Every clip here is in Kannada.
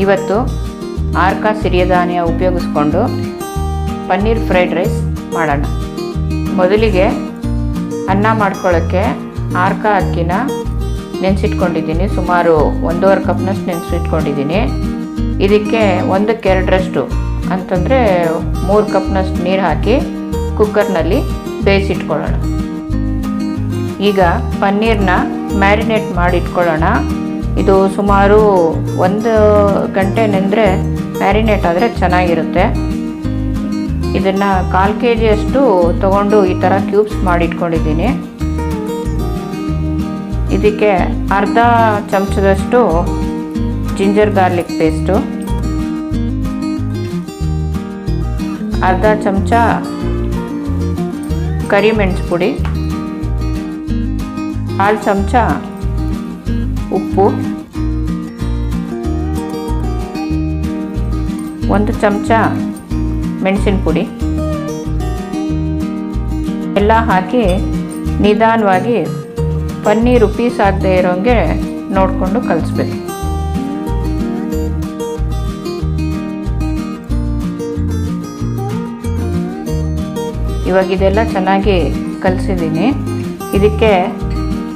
ಇವತ್ತು ಆರ್ಕ ಸಿರಿಧಾನ್ಯ ಉಪಯೋಗಿಸ್ಕೊಂಡು ಪನ್ನೀರ್ ಫ್ರೈಡ್ ರೈಸ್ ಮಾಡೋಣ. ಮೊದಲಿಗೆ ಅನ್ನ ಮಾಡ್ಕೊಳ್ಳೋಕ್ಕೆ ಆರ್ಕ ಅಕ್ಕಿನ ನೆನೆಸಿಟ್ಕೊಂಡಿದ್ದೀನಿ. ಸುಮಾರು 1.5 ಕಪ್ನಷ್ಟು ನೆನೆಸಿಟ್ಕೊಂಡಿದ್ದೀನಿ. ಇದಕ್ಕೆ 1/2 ಅಂತಂದರೆ 3 ಕಪ್ನಷ್ಟು ನೀರು ಹಾಕಿ ಕುಕ್ಕರ್ನಲ್ಲಿ ಬೇಯಿಸಿಟ್ಕೊಳ್ಳೋಣ. ಈಗ ಪನ್ನೀರನ್ನ ಮ್ಯಾರಿನೇಟ್ ಮಾಡಿ ಇಟ್ಕೊಳ್ಳೋಣ. ಇದು ಸುಮಾರು 1 ಗಂಟೆ ನೆಂದರೆ ಮ್ಯಾರಿನೇಟ್ ಆದರೆ ಚೆನ್ನಾಗಿರುತ್ತೆ. ಇದನ್ನು 1/4 kg ಅಷ್ಟು ತೊಗೊಂಡು ಈ ಥರ ಕ್ಯೂಬ್ಸ್ ಮಾಡಿ ಇಟ್ಕೊಂಡಿದ್ದೀನಿ. ಇದಕ್ಕೆ ಅರ್ಧ ಚಮಚದಷ್ಟು ಜಿಂಜರ್ ಗಾರ್ಲಿಕ್ ಪೇಸ್ಟು, ಅರ್ಧ ಚಮಚ ಕರಿಮೆಣಸು ಪುಡಿ, 1/2 ಚಮಚ ಉಪ್ಪು, 1 ಚಮಚ ಮೆಣಸಿನ ಪುಡಿ ಎಲ್ಲ ಹಾಕಿ ನಿಧಾನವಾಗಿ ಪನ್ನೀರು ಪೀಸ್ ಆಗದೆ ಇರೋಂಗೆ ನೋಡಿಕೊಂಡು ಕಲಿಸ್ಬೇಕು. ಇವಾಗ ಇದೆಲ್ಲ ಚೆನ್ನಾಗಿ ಕಲಿಸಿದ್ದೀನಿ. ಇದಕ್ಕೆ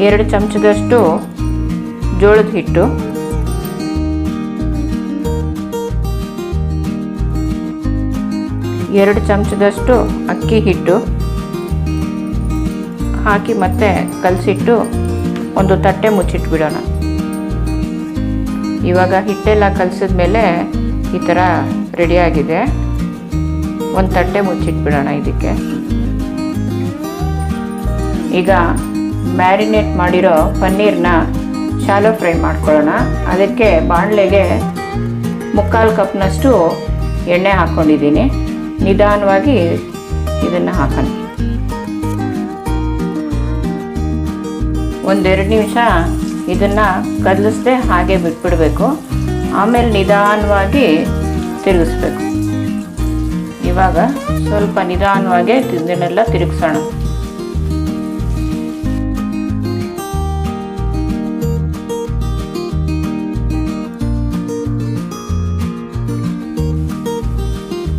2 ಚಮಚದಷ್ಟು ಜೋಳದ ಹಿಟ್ಟು, 2 ಚಮಚದಷ್ಟು ಅಕ್ಕಿ ಹಿಟ್ಟು ಹಾಕಿ ಮತ್ತೆ ಕಲಸಿಟ್ಟು ಒಂದು ತಟ್ಟೆ ಮುಚ್ಚಿಟ್ಬಿಡೋಣ. ಇವಾಗ ಹಿಟ್ಟೆಲ್ಲ ಕಲಸಿದ ಮೇಲೆ ಈ ಥರ ರೆಡಿಯಾಗಿದೆ. ಒಂದು ತಟ್ಟೆ ಮುಚ್ಚಿಟ್ಬಿಡೋಣ. ಇದಕ್ಕೆ ಈಗ ಮ್ಯಾರಿನೇಟ್ ಮಾಡಿರೋ ಪನ್ನೀರನ್ನ ಶಾಲೋ ಫ್ರೈ ಮಾಡ್ಕೊಳ್ಳೋಣ. ಅದಕ್ಕೆ ಬಾಣಲೆಗೆ 3/4 ಕಪ್ನಷ್ಟು ಎಣ್ಣೆ ಹಾಕ್ಕೊಂಡಿದ್ದೀನಿ. ನಿಧಾನವಾಗಿ ಇದನ್ನು ಹಾಕೋಣ. 1-2 ನಿಮಿಷ ಇದನ್ನು ಕದಲಿಸದೆ ಹಾಗೆ ಬಿಟ್ಬಿಡಬೇಕು. ಆಮೇಲೆ ನಿಧಾನವಾಗಿ ತಿರುಗಿಸ್ಬೇಕು. ಇವಾಗ ಸ್ವಲ್ಪ ನಿಧಾನವಾಗಿ ಇದನ್ನೆಲ್ಲ ತಿರುಗಿಸೋಣ.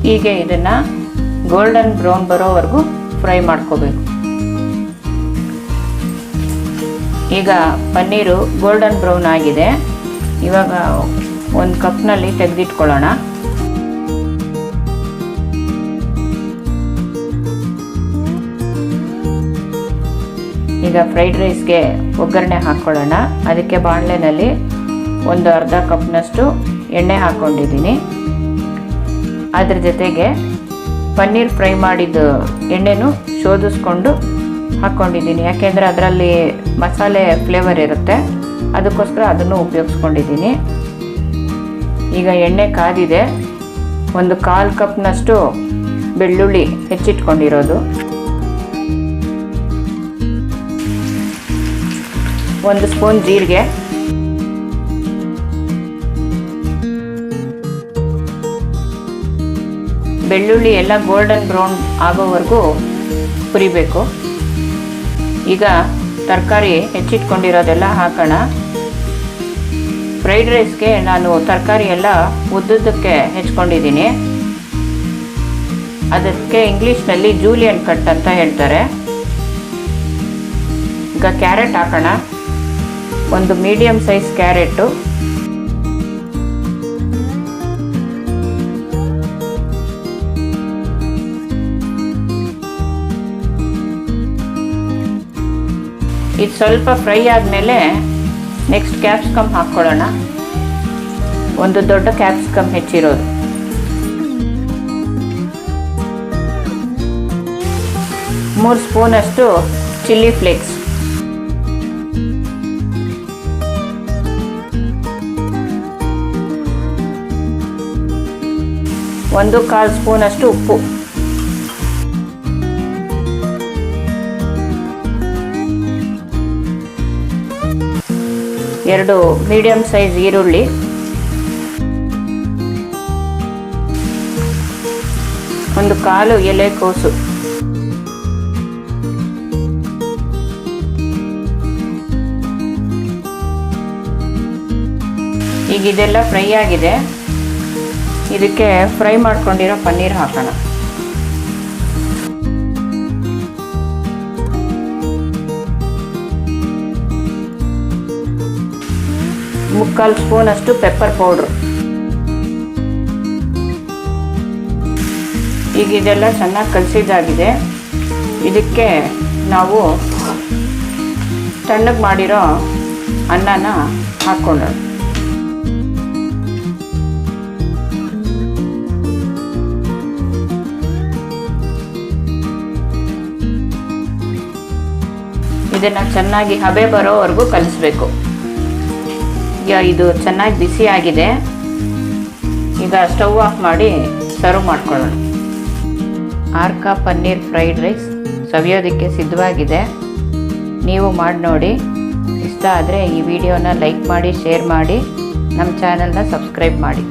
ಹೀಗೆ ಇದನ್ನು ಗೋಲ್ಡನ್ ಬ್ರೌನ್ ಬರೋವರೆಗೂ ಫ್ರೈ ಮಾಡ್ಕೋಬೇಕು. ಈಗ ಪನ್ನೀರು ಗೋಲ್ಡನ್ ಬ್ರೌನ್ ಆಗಿದೆ. ಇವಾಗ 1 ಕಪ್ನಲ್ಲಿ ತೆಗೆದಿಟ್ಕೊಳ್ಳೋಣ. ಈಗ ಫ್ರೈಡ್ ರೈಸ್ಗೆ ಒಗ್ಗರಣೆ ಹಾಕ್ಕೊಳ್ಳೋಣ. ಅದಕ್ಕೆ ಬಾಣಲೆನಲ್ಲಿ 1/2 ಕಪ್ನಷ್ಟು ಎಣ್ಣೆ ಹಾಕ್ಕೊಂಡಿದ್ದೀನಿ. ಅದ್ರ ಜೊತೆಗೆ ಪನ್ನೀರ್ ಫ್ರೈ ಮಾಡಿದ ಎಣ್ಣೆನೂ ಶೋಧಿಸ್ಕೊಂಡು ಹಾಕ್ಕೊಂಡಿದ್ದೀನಿ. ಯಾಕೆಂದರೆ ಅದರಲ್ಲಿ ಮಸಾಲೆ ಫ್ಲೇವರ್ ಇರುತ್ತೆ, ಅದಕ್ಕೋಸ್ಕರ ಅದನ್ನು ಉಪಯೋಗಿಸ್ಕೊಂಡಿದ್ದೀನಿ. ಈಗ ಎಣ್ಣೆ ಕಾದಿದೆ. 1/4 ಕಪ್ನಷ್ಟು ಬೆಳ್ಳುಳ್ಳಿ ಹೆಚ್ಚಿಟ್ಕೊಂಡಿರೋದು, 1 ಸ್ಪೂನ್ ಜೀರಿಗೆ, ಬೆಳ್ಳುಳ್ಳಿ ಎಲ್ಲ ಗೋಲ್ಡನ್ ಬ್ರೌನ್ ಆಗೋವರೆಗೂ ಹುರಿಬೇಕು. ಈಗ ತರಕಾರಿ ಹೆಚ್ಚಿಟ್ಕೊಂಡಿರೋದೆಲ್ಲ ಹಾಕೋಣ. ಫ್ರೈಡ್ ರೈಸ್ಗೆ ನಾನು ತರಕಾರಿ ಎಲ್ಲ ಉದ್ದುದ್ದಕ್ಕೆ ಹೆಚ್ಕೊಂಡಿದ್ದೀನಿ. ಅದಕ್ಕೆ ಇಂಗ್ಲೀಷ್ನಲ್ಲಿ ಜೂಲಿಯನ್ ಕಟ್ ಅಂತ ಹೇಳ್ತಾರೆ. ಈಗ ಕ್ಯಾರೆಟ್ ಹಾಕೋಣ. 1 ಮೀಡಿಯಮ್ ಸೈಜ್ ಕ್ಯಾರೆಟು, ಇದು ಸ್ವಲ್ಪ ಫ್ರೈ ಆದಮೇಲೆ ನೆಕ್ಸ್ಟ್ ಕ್ಯಾಪ್ಸಿಕಮ್ ಹಾಕ್ಕೊಳ್ಳೋಣ. 1 ದೊಡ್ಡ ಕ್ಯಾಪ್ಸಿಕಮ್ ಹೆಚ್ಚಿರೋದು, 3 ಸ್ಪೂನಷ್ಟು ಚಿಲ್ಲಿ ಫ್ಲೇಕ್ಸ್, 1/4 ಸ್ಪೂನಷ್ಟು ಉಪ್ಪು, 2 ಮೀಡಿಯಮ್ ಸೈಜ್ ಈರುಳ್ಳಿ, 1/4 ಎಲೆಕೋಸು, ಈಗ ಇದೆಲ್ಲ ಫ್ರೈ ಆಗಿದೆ. ಇದಕ್ಕೆ ಫ್ರೈ ಮಾಡ್ಕೊಂಡಿರೋ ಪನ್ನೀರ್ ಹಾಕೋಣ. ಮುಕ್ಕಾಲು ಸ್ಪೂನಷ್ಟು ಪೆಪ್ಪರ್ ಪೌಡ್ರು. ಈಗ ಇದೆಲ್ಲ ಚೆನ್ನಾಗಿ ಕಲಸಿದ್ದಾಗಿದೆ. ಇದಕ್ಕೆ ನಾವು ತಣ್ಣಗೆ ಮಾಡಿರೋ ಅನ್ನನ ಹಾಕ್ಕೊಳ್ಳೋಣ. ಇದನ್ನು ಚೆನ್ನಾಗಿ ಹಬೆ ಬರೋವರೆಗೂ ಕಲಿಸ್ಬೇಕು. ಈಗ ಇದು ಚೆನ್ನಾಗಿ ಬಿಸಿ ಆಗಿದೆ. ಈಗ ಸ್ಟವ್ ಆಫ್ ಮಾಡಿ ಸರ್ವ್ ಮಾಡ್ಕೊಳ್ಳೋಣ. ಆರ್ಕಾ ಪನ್ನೀರ್ ಫ್ರೈಡ್ ರೈಸ್ ಸವಿಯೋದಕ್ಕೆ ಸಿದ್ಧವಾಗಿದೆ. ನೀವು ಮಾಡಿ ನೋಡಿ. ಇಷ್ಟ ಆದರೆ ಈ ವಿಡಿಯೋನ ಲೈಕ್ ಮಾಡಿ, ಶೇರ್ ಮಾಡಿ, ನಮ್ಮ ಚಾನಲ್ನ ಸಬ್ಸ್ಕ್ರೈಬ್ ಮಾಡಿ.